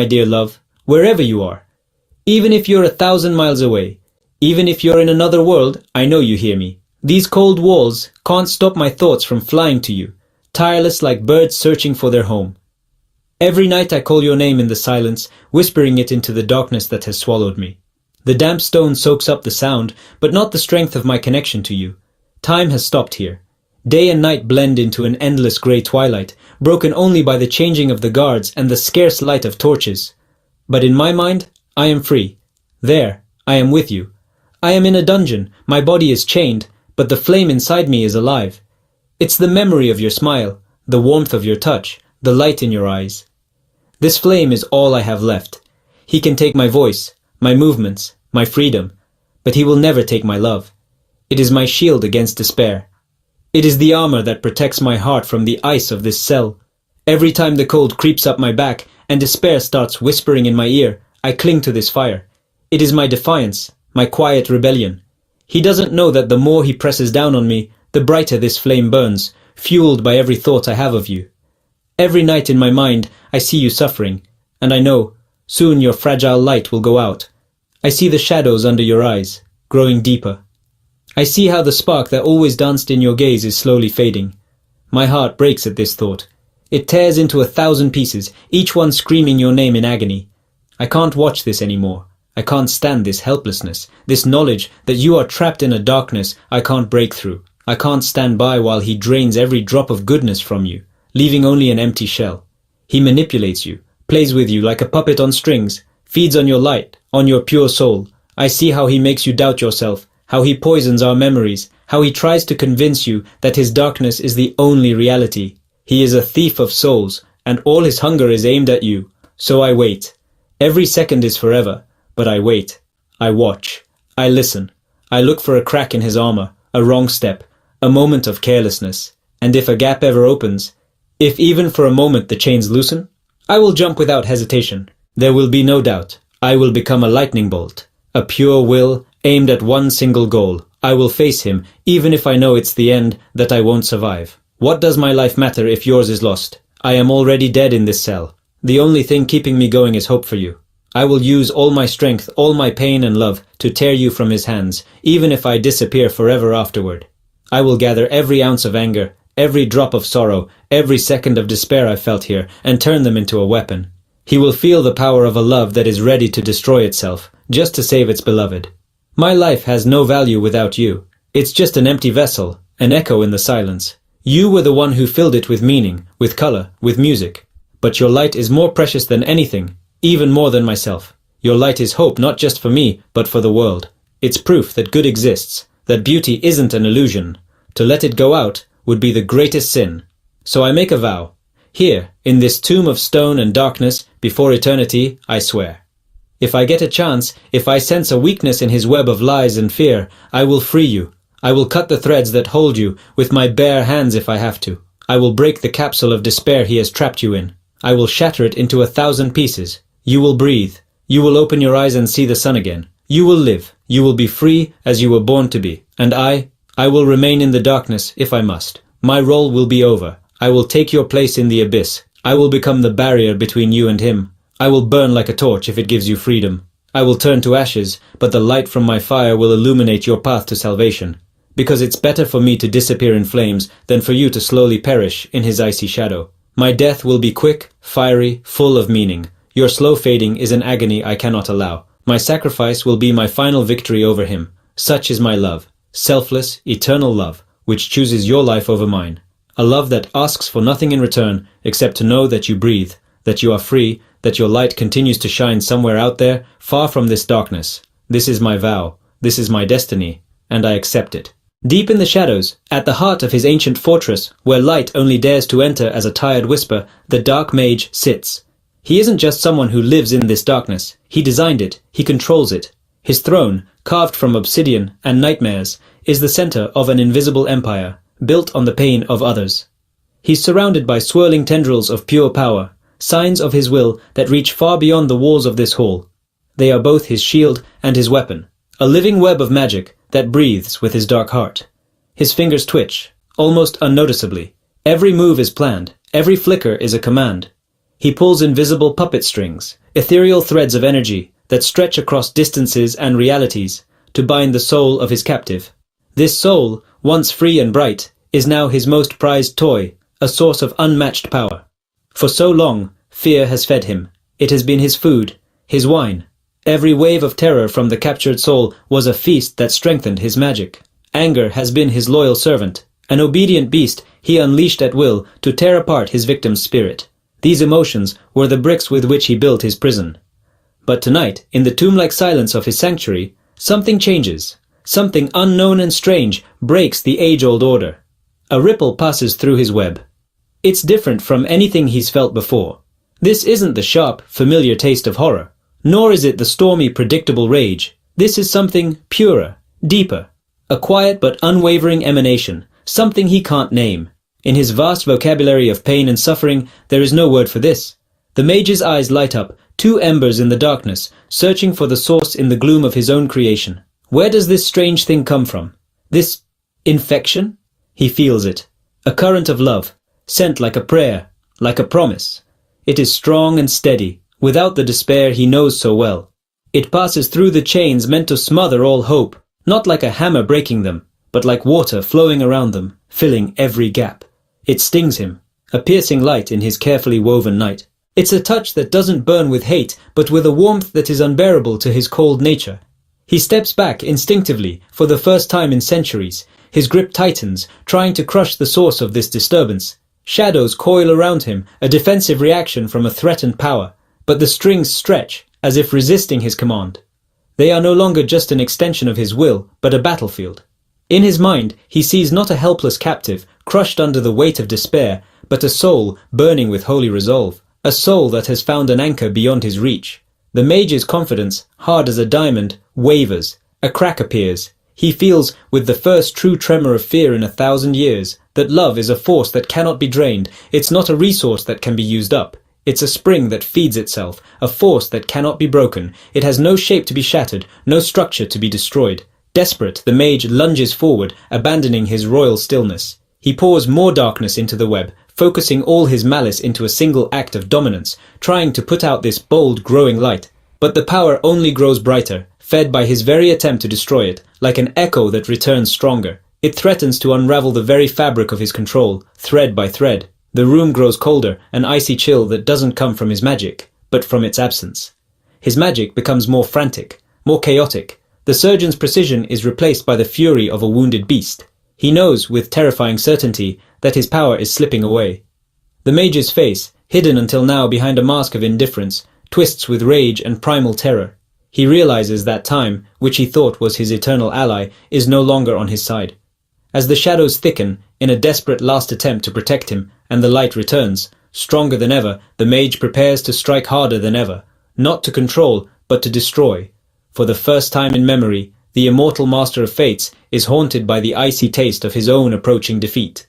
my dear love, wherever you are. Even if you're 1,000 miles away, even if you're in another world, I know you hear me. These cold walls can't stop my thoughts from flying to you, tireless like birds searching for their home. Every night I call your name in the silence, whispering it into the darkness that has swallowed me. The damp stone soaks up the sound, but not the strength of my connection to you. Time has stopped here. Day and night blend into an endless grey twilight, broken only by the changing of the guards and the scarce light of torches. But in my mind, I am free. There, I am with you. I am in a dungeon, my body is chained, but the flame inside me is alive. It's the memory of your smile, the warmth of your touch, the light in your eyes. This flame is all I have left. He can take my voice, my movements, my freedom, but he will never take my love. It is my shield against despair. It is the armor that protects my heart from the ice of this cell. Every time the cold creeps up my back and despair starts whispering in my ear, I cling to this fire. It is my defiance, my quiet rebellion. He doesn't know that the more he presses down on me, the brighter this flame burns, fueled by every thought I have of you. Every night in my mind, I see you suffering, and I know, soon your fragile light will go out. I see the shadows under your eyes, growing deeper. I see how the spark that always danced in your gaze is slowly fading. My heart breaks at this thought. It tears into 1,000 pieces, each one screaming your name in agony. I can't watch this anymore. I can't stand this helplessness, this knowledge that you are trapped in a darkness I can't break through. I can't stand by while he drains every drop of goodness from you, leaving only an empty shell. He manipulates you, plays with you like a puppet on strings, feeds on your light, on your pure soul. I see how he makes you doubt yourself, how he poisons our memories, how he tries to convince you that his darkness is the only reality. He is a thief of souls, and all his hunger is aimed at you. So I wait. Every second is forever, but I wait. I watch. I listen. I look for a crack in his armor, a wrong step, a moment of carelessness. And if a gap ever opens, if even for a moment the chains loosen, I will jump without hesitation. There will be no doubt. I will become a lightning bolt, a pure will aimed at one single goal. I will face him, even if I know it's the end, that I won't survive. What does my life matter if yours is lost? I am already dead in this cell. The only thing keeping me going is hope for you. I will use all my strength, all my pain and love to tear you from his hands, even if I disappear forever afterward. I will gather every ounce of anger, every drop of sorrow, every second of despair I felt here, and turn them into a weapon. He will feel the power of a love that is ready to destroy itself, just to save its beloved. My life has no value without you. It's just an empty vessel, an echo in the silence. You were the one who filled it with meaning, with color, with music. But your light is more precious than anything, even more than myself. Your light is hope not just for me, but for the world. It's proof that good exists, that beauty isn't an illusion. To let it go out would be the greatest sin. So I make a vow. Here, in this tomb of stone and darkness, before eternity, I swear. If I get a chance, if I sense a weakness in his web of lies and fear, I will free you. I will cut the threads that hold you, with my bare hands if I have to. I will break the capsule of despair he has trapped you in. I will shatter it into 1,000 pieces. You will breathe. You will open your eyes and see the sun again. You will live. You will be free as you were born to be. And I will remain in the darkness if I must. My role will be over. I will take your place in the abyss. I will become the barrier between you and him. I will burn like a torch if it gives you freedom. I will turn to ashes, but the light from my fire will illuminate your path to salvation. Because it's better for me to disappear in flames than for you to slowly perish in his icy shadow. My death will be quick, fiery, full of meaning. Your slow fading is an agony I cannot allow. My sacrifice will be my final victory over him. Such is my love. Selfless, eternal love, which chooses your life over mine. A love that asks for nothing in return except to know that you breathe, that you are free, that your light continues to shine somewhere out there, far from this darkness. This is my vow. This is my destiny, and I accept it. Deep in the shadows, at the heart of his ancient fortress, where light only dares to enter as a tired whisper, the dark mage sits. He isn't just someone who lives in this darkness. He designed it. He controls it. His throne, carved from obsidian and nightmares, is the center of an invisible empire, built on the pain of others. He's surrounded by swirling tendrils of pure power, signs of his will that reach far beyond the walls of this hall. They are both his shield and his weapon, a living web of magic that breathes with his dark heart. His fingers twitch, almost unnoticeably. Every move is planned, every flicker is a command. He pulls invisible puppet strings, ethereal threads of energy that stretch across distances and realities to bind the soul of his captive. This soul, once free and bright, is now his most prized toy, a source of unmatched power. For so long, fear has fed him. It has been his food, his wine. Every wave of terror from the captured soul was a feast that strengthened his magic. Anger has been his loyal servant, an obedient beast he unleashed at will to tear apart his victim's spirit. These emotions were the bricks with which he built his prison. But tonight, in the tomb-like silence of his sanctuary, something changes. Something unknown and strange breaks the age-old order. A ripple passes through his web. It's different from anything he's felt before. This isn't the sharp, familiar taste of horror, nor is it the stormy, predictable rage. This is something purer, deeper, a quiet but unwavering emanation, something he can't name. In his vast vocabulary of pain and suffering, there is no word for this. The mage's eyes light up, two embers in the darkness, searching for the source in the gloom of his own creation. Where does this strange thing come from? This infection? He feels it. A current of love, sent like a prayer, like a promise. It is strong and steady, without the despair he knows so well. It passes through the chains meant to smother all hope, not like a hammer breaking them, but like water flowing around them, filling every gap. It stings him, a piercing light in his carefully woven night. It's a touch that doesn't burn with hate, but with a warmth that is unbearable to his cold nature. He steps back instinctively, for the first time in centuries. His grip tightens, trying to crush the source of this disturbance. Shadows coil around him, a defensive reaction from a threatened power, but the strings stretch, as if resisting his command. They are no longer just an extension of his will, but a battlefield. In his mind, he sees not a helpless captive, crushed under the weight of despair, but a soul burning with holy resolve, a soul that has found an anchor beyond his reach. The mage's confidence, hard as a diamond, wavers. A crack appears. He feels, with the first true tremor of fear in 1,000 years, that love is a force that cannot be drained. It's not a resource that can be used up. It's a spring that feeds itself, a force that cannot be broken. It has no shape to be shattered, no structure to be destroyed. Desperate, the mage lunges forward, abandoning his royal stillness. He pours more darkness into the web, focusing all his malice into a single act of dominance, trying to put out this bold, growing light. But the power only grows brighter, fed by his very attempt to destroy it, like an echo that returns stronger. It threatens to unravel the very fabric of his control, thread by thread. The room grows colder, an icy chill that doesn't come from his magic, but from its absence. His magic becomes more frantic, more chaotic. The surgeon's precision is replaced by the fury of a wounded beast. He knows, with terrifying certainty, that his power is slipping away. The mage's face, hidden until now behind a mask of indifference, twists with rage and primal terror. He realizes that time, which he thought was his eternal ally, is no longer on his side. As the shadows thicken, in a desperate last attempt to protect him, and the light returns, stronger than ever, the mage prepares to strike harder than ever, not to control, but to destroy. For the first time in memory, the immortal master of fates is haunted by the icy taste of his own approaching defeat.